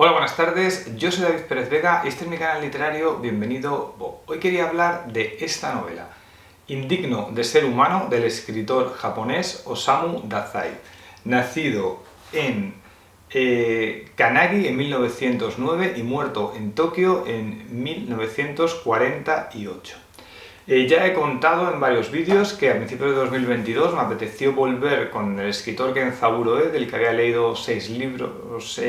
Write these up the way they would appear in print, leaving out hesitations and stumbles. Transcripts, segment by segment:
Hola, buenas tardes, yo soy David Pérez Vega y este es mi canal literario Bienvenido Bob. Hoy quería hablar de esta novela, Indigno de ser humano, del escritor japonés Osamu Dazai, nacido en Kannagi en 1909 y muerto en Tokio en 1948. Ya he contado en varios vídeos que a principios de 2022 me apeteció volver con el escritor Kenzaburo del que había leído 6 libros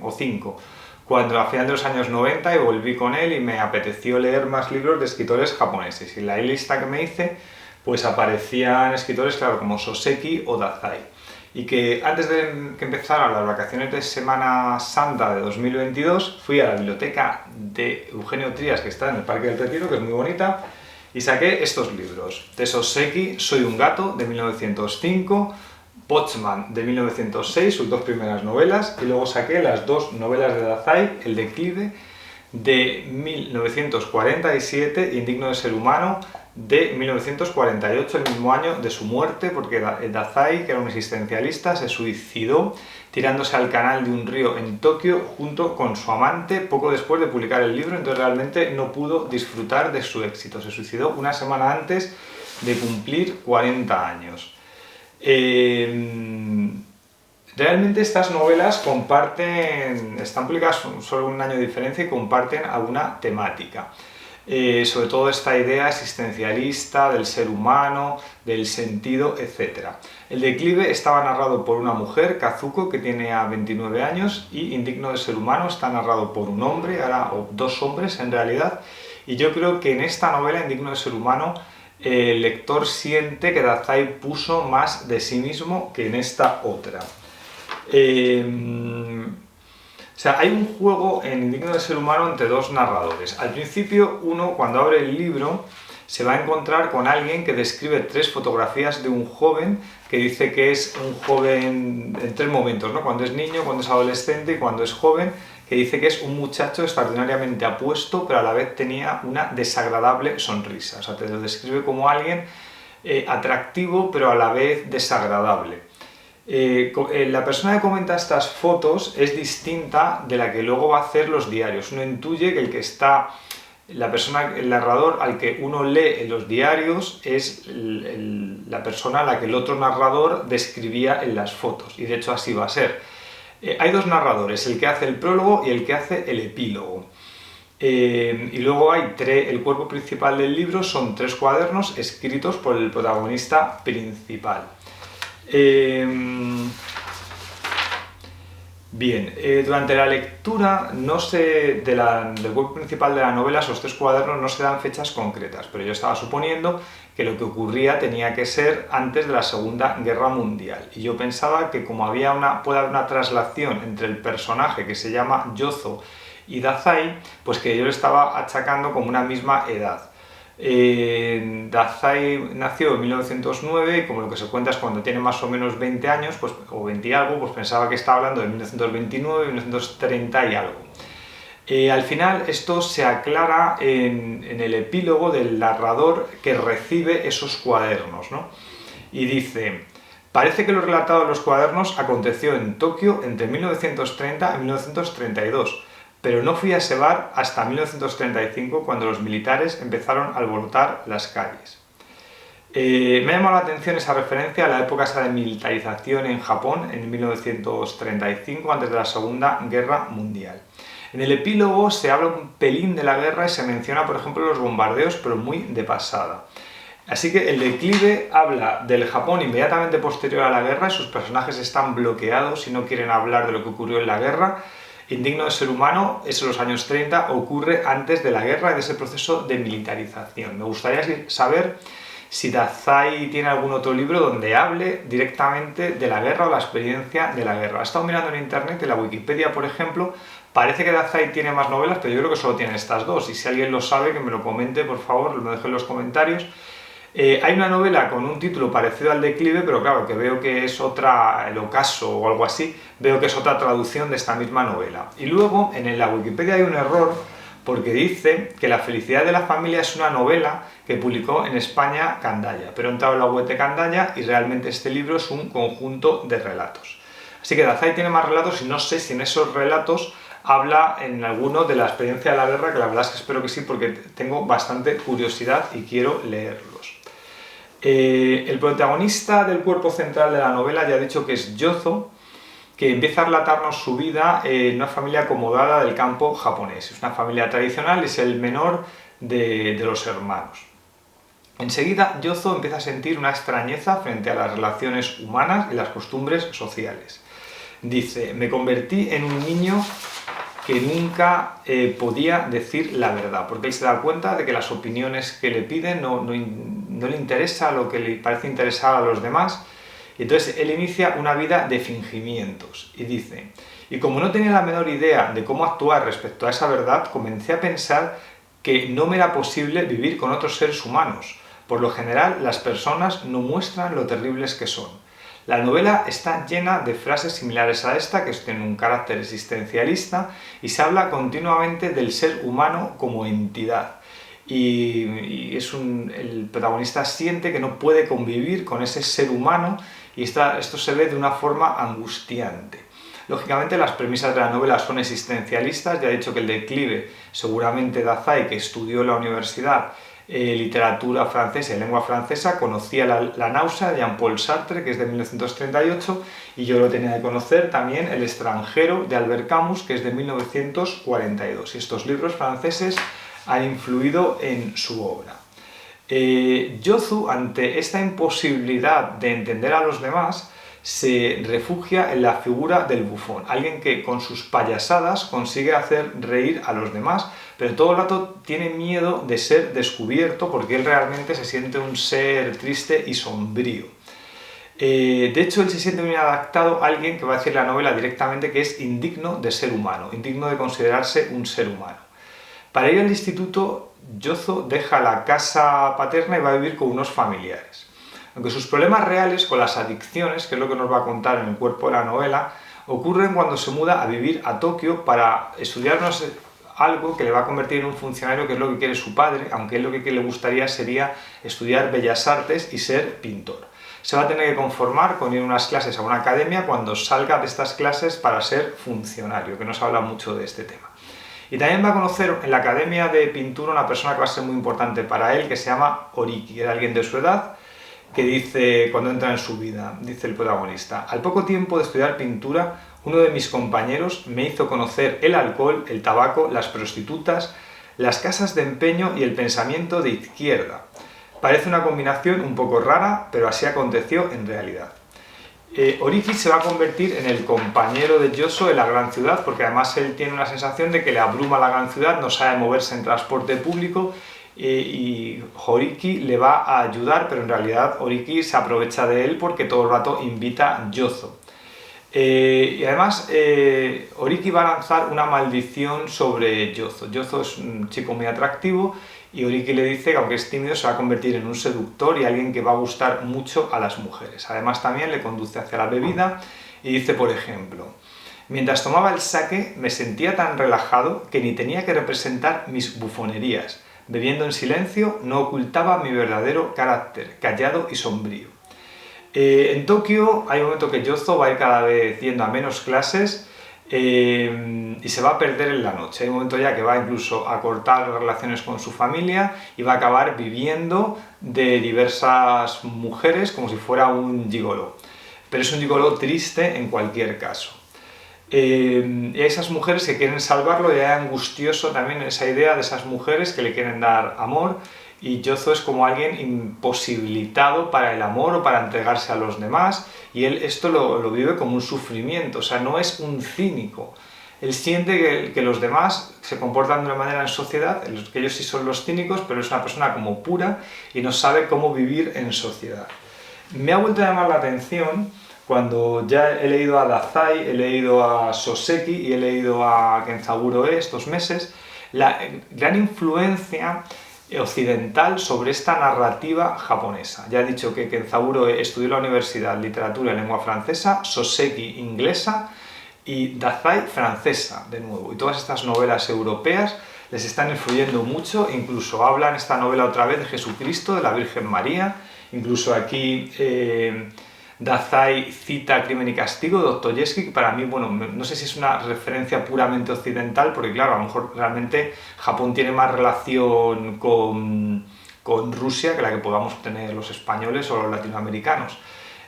o 5, cuando a final de los años 90 y volví con él y me apeteció leer más libros de escritores japoneses. Y en la lista que me hice, pues aparecían escritores, claro, como Soseki o Dazai. Y que antes de que empezaran las vacaciones de Semana Santa de 2022, fui a la biblioteca de Eugenio Trías, que está en el Parque del Retiro, que es muy bonita, y saqué estos libros. De Soseki, Soy un gato, de 1905, Pochman, de 1906, sus dos primeras novelas, y luego saqué las dos novelas de Dazai, El declive, de 1947, Indigno de ser humano, de 1948, el mismo año de su muerte, porque Dazai, que era un existencialista, se suicidó tirándose al canal de un río en Tokio junto con su amante poco después de publicar el libro, entonces realmente no pudo disfrutar de su éxito. Se suicidó una semana antes de cumplir 40 años. Realmente estas novelas están publicadas solo un año de diferencia y comparten alguna temática. Sobre todo esta idea existencialista del ser humano, del sentido, etc. El declive estaba narrado por una mujer, Kazuko, que tiene a 29 años, y Indigno de ser humano está narrado por un hombre, o dos hombres en realidad, y yo creo que en esta novela, Indigno de ser humano, el lector siente que Dazai puso más de sí mismo que en esta otra. O sea, hay un juego en Indigno de ser humano entre dos narradores. Al principio, uno, cuando abre el libro, se va a encontrar con alguien que describe 3 fotografías de un joven, que dice que es un joven en 3 momentos, ¿no? Cuando es niño, cuando es adolescente y cuando es joven, que dice que es un muchacho extraordinariamente apuesto, pero a la vez tenía una desagradable sonrisa. O sea, te lo describe como alguien atractivo, pero a la vez desagradable. La persona que comenta estas fotos es distinta de la que luego va a hacer los diarios. Uno intuye que el narrador al que uno lee en los diarios es la persona a la que el otro narrador describía en las fotos, y de hecho así va a ser. Hay 2 narradores, el que hace el prólogo y el que hace el epílogo. Y luego hay el cuerpo principal del libro, son 3 cuadernos escritos por el protagonista principal. Bien, durante la lectura del cuerpo principal de la novela, esos 3 cuadernos no se dan fechas concretas, pero yo estaba suponiendo que lo que ocurría tenía que ser antes de la Segunda Guerra Mundial, y yo pensaba que como puede haber una traslación entre el personaje que se llama Yozo y Dazai, pues que yo le estaba achacando como una misma edad. Dazai nació en 1909 y como lo que se cuenta es cuando tiene más o menos 20 años, pues, o 20 y algo, pues pensaba que estaba hablando de 1929 y 1930 y algo. Al final esto se aclara en el epílogo del narrador que recibe esos cuadernos, ¿no? Y dice: parece que lo relatado en los cuadernos aconteció en Tokio entre 1930 y 1932. Pero no fui a ese bar hasta 1935, cuando los militares empezaron a alborotar las calles. Me ha llamado la atención esa referencia a la época de militarización en Japón en 1935, antes de la Segunda Guerra Mundial. En el epílogo se habla un pelín de la guerra y se menciona, por ejemplo, los bombardeos, pero muy de pasada. Así que el declive habla del Japón inmediatamente posterior a la guerra y sus personajes están bloqueados y no quieren hablar de lo que ocurrió en la guerra. Indigno de ser humano es en los años 30, ocurre antes de la guerra y de ese proceso de militarización. Me gustaría saber si Dazai tiene algún otro libro donde hable directamente de la guerra o la experiencia de la guerra. He estado mirando en internet, en la Wikipedia, por ejemplo, parece que Dazai tiene más novelas, pero yo creo que solo tiene estas 2, y si alguien lo sabe, que me lo comente, por favor, lo deje en los comentarios. Hay una novela con un título parecido al declive, pero claro, que veo que es otra, El ocaso o algo así, veo que es otra traducción de esta misma novela. Y luego, en la Wikipedia hay un error, porque dice que La felicidad de la familia es una novela que publicó en España Candaya, pero he entrado en la web de Candaya y realmente este libro es un conjunto de relatos. Así que Dazai tiene más relatos y no sé si en esos relatos habla en alguno de la experiencia de la guerra, que la verdad es que espero que sí, porque tengo bastante curiosidad y quiero leerlos. El protagonista del cuerpo central de la novela ya he dicho que es Yozo, que empieza a relatarnos su vida en una familia acomodada del campo japonés. Es una familia tradicional, es el menor de los hermanos. Enseguida, Yozo empieza a sentir una extrañeza frente a las relaciones humanas y las costumbres sociales. Dice: me convertí en un niño que nunca podía decir la verdad, porque él se da cuenta de que las opiniones que le piden no le interesa lo que le parece interesar a los demás, y entonces él inicia una vida de fingimientos, y dice: y como no tenía la menor idea de cómo actuar respecto a esa verdad, comencé a pensar que no me era posible vivir con otros seres humanos. Por lo general, las personas no muestran lo terribles que son. La novela está llena de frases similares a esta, que tienen un carácter existencialista, y se habla continuamente del ser humano como entidad. El protagonista siente que no puede convivir con ese ser humano, y esto se ve de una forma angustiante. Lógicamente, las premisas de la novela son existencialistas. Ya he dicho que el declive, seguramente Dazai, que estudió en la universidad literatura francesa y lengua francesa, conocía la náusea de Jean-Paul Sartre, que es de 1938, y yo lo tenía de conocer también El extranjero de Albert Camus, que es de 1942, y estos libros franceses han influido en su obra. Yozo, ante esta imposibilidad de entender a los demás, se refugia en la figura del bufón, alguien que con sus payasadas consigue hacer reír a los demás, pero todo el rato tiene miedo de ser descubierto, porque él realmente se siente un ser triste y sombrío. De hecho, él se siente muy adaptado a alguien que va a decir la novela directamente que es indigno de ser humano, indigno de considerarse un ser humano. Para ir al instituto, Yozo deja la casa paterna y va a vivir con unos familiares. Aunque sus problemas reales con las adicciones, que es lo que nos va a contar en el cuerpo de la novela, ocurren cuando se muda a vivir a Tokio para estudiar algo que le va a convertir en un funcionario, que es lo que quiere su padre, aunque él lo que le gustaría sería estudiar Bellas Artes y ser pintor. Se va a tener que conformar con ir a unas clases a una academia cuando salga de estas clases para ser funcionario, que no se habla mucho de este tema. Y también va a conocer en la academia de pintura una persona que va a ser muy importante para él, que se llama Oriki, era alguien de su edad, que dice, cuando entra en su vida, dice el protagonista: al poco tiempo de estudiar pintura, uno de mis compañeros me hizo conocer el alcohol, el tabaco, las prostitutas, las casas de empeño y el pensamiento de izquierda. Parece una combinación un poco rara, pero así aconteció en realidad. Oriki se va a convertir en el compañero de Yozo en la gran ciudad, porque además él tiene una sensación de que le abruma la gran ciudad, no sabe moverse en transporte público, y Oriki le va a ayudar, pero en realidad Oriki se aprovecha de él porque todo el rato invita a Yozo. Y además Oriki va a lanzar una maldición sobre Yozo. Yozo es un chico muy atractivo, y Oriki le dice que aunque es tímido se va a convertir en un seductor y alguien que va a gustar mucho a las mujeres. Además también le conduce hacia la bebida y dice, por ejemplo: mientras tomaba el sake me sentía tan relajado que ni tenía que representar mis bufonerías. Bebiendo en silencio no ocultaba mi verdadero carácter, callado y sombrío. En Tokio hay un momento que Yozo va a ir cada vez yendo a menos clases y se va a perder en la noche. Hay un momento ya que va incluso a cortar las relaciones con su familia y va a acabar viviendo de diversas mujeres como si fuera un gigoló. Pero es un gigoló triste en cualquier caso. Y esas mujeres que quieren salvarlo, y es angustioso también esa idea de esas mujeres que le quieren dar amor, y Yozo es como alguien imposibilitado para el amor o para entregarse a los demás, y él esto lo vive como un sufrimiento. O sea, no es un cínico. Él siente que los demás se comportan de una manera en sociedad, que ellos sí son los cínicos, pero es una persona como pura y no sabe cómo vivir en sociedad. Me ha vuelto a llamar la atención cuando ya he leído a Dazai, he leído a Soseki y he leído a Kenzaburo estos meses, la gran influencia occidental sobre esta narrativa japonesa. Ya he dicho que Kenzaburo estudió en la universidad literatura y lengua francesa, Soseki inglesa y Dazai francesa, de nuevo. Y todas estas novelas europeas les están influyendo mucho, incluso hablan esta novela otra vez de Jesucristo, de la Virgen María, incluso aquí Dazai cita Crimen y Castigo de Dostoyevski, que para mí, bueno, no sé si es una referencia puramente occidental, porque claro, a lo mejor realmente Japón tiene más relación con Rusia que la que podamos tener los españoles o los latinoamericanos.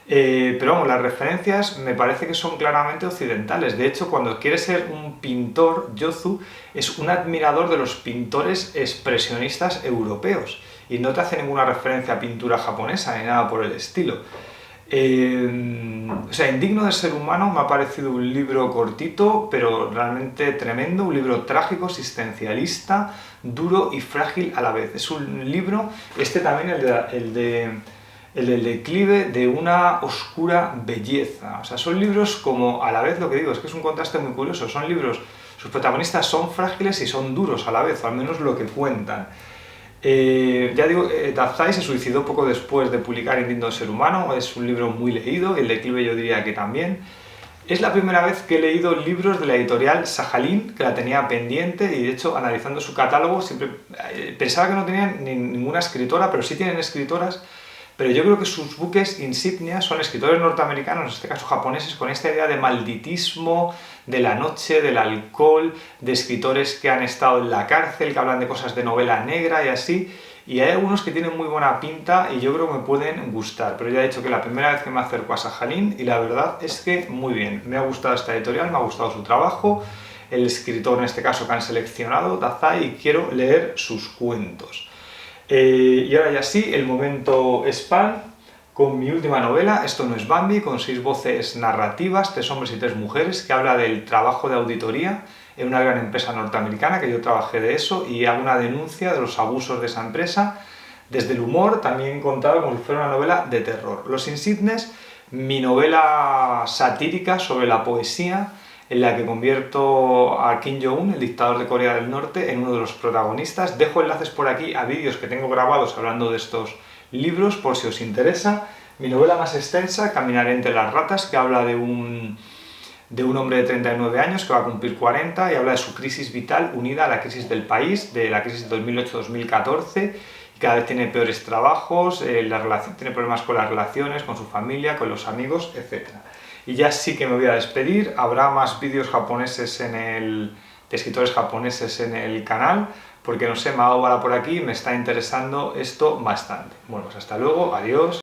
Pero vamos, las referencias me parece que son claramente occidentales. De hecho, cuando quiere ser un pintor, Yozu es un admirador de los pintores expresionistas europeos y no te hace ninguna referencia a pintura japonesa ni nada por el estilo. O sea, Indigno de ser humano me ha parecido un libro cortito, pero realmente tremendo, un libro trágico, existencialista, duro y frágil a la vez. Es un libro, este también, el del declive de una oscura belleza. O sea, son libros como, a la vez, lo que digo, es que es un contraste muy curioso, son libros, sus protagonistas son frágiles y son duros a la vez, o al menos lo que cuentan. Ya digo, Dazai se suicidó poco después de publicar Indigno de ser humano, es un libro muy leído, El declive yo diría que también. Es la primera vez que he leído libros de la editorial Sajalín, que la tenía pendiente, y de hecho, analizando su catálogo, siempre pensaba que no tenían ninguna escritora, pero sí tienen escritoras. Pero yo creo que sus buques insignia son escritores norteamericanos, en este caso japoneses, con esta idea de malditismo, de la noche, del alcohol, de escritores que han estado en la cárcel, que hablan de cosas de novela negra y así. Y hay algunos que tienen muy buena pinta y yo creo que me pueden gustar. Pero ya he dicho que la primera vez que me acerco a Sajalín y la verdad es que muy bien. Me ha gustado esta editorial, me ha gustado su trabajo, el escritor en este caso que han seleccionado, Dazai, y quiero leer sus cuentos. Y ahora ya sí, el momento spam con mi última novela, Esto no es Bambi, con 6 voces narrativas, 3 hombres y 3 mujeres, que habla del trabajo de auditoría en una gran empresa norteamericana, que yo trabajé de eso, y hago una denuncia de los abusos de esa empresa, desde el humor, también contado como si fuera una novela de terror. Los Insignes, mi novela satírica sobre la poesía, en la que convierto a Kim Jong-un, el dictador de Corea del Norte, en uno de los protagonistas. Dejo enlaces por aquí a vídeos que tengo grabados hablando de estos libros, por si os interesa. Mi novela más extensa, Caminaré entre las ratas, que habla de un hombre de 39 años que va a cumplir 40 y habla de su crisis vital unida a la crisis del país, de la crisis de 2008-2014, y cada vez tiene peores trabajos, tiene problemas con las relaciones, con su familia, con los amigos, etc. Y ya sí que me voy a despedir, habrá más vídeos japoneses de escritores japoneses en el canal, porque no sé, me ha dado bala por aquí y me está interesando esto bastante. Bueno, pues hasta luego, adiós.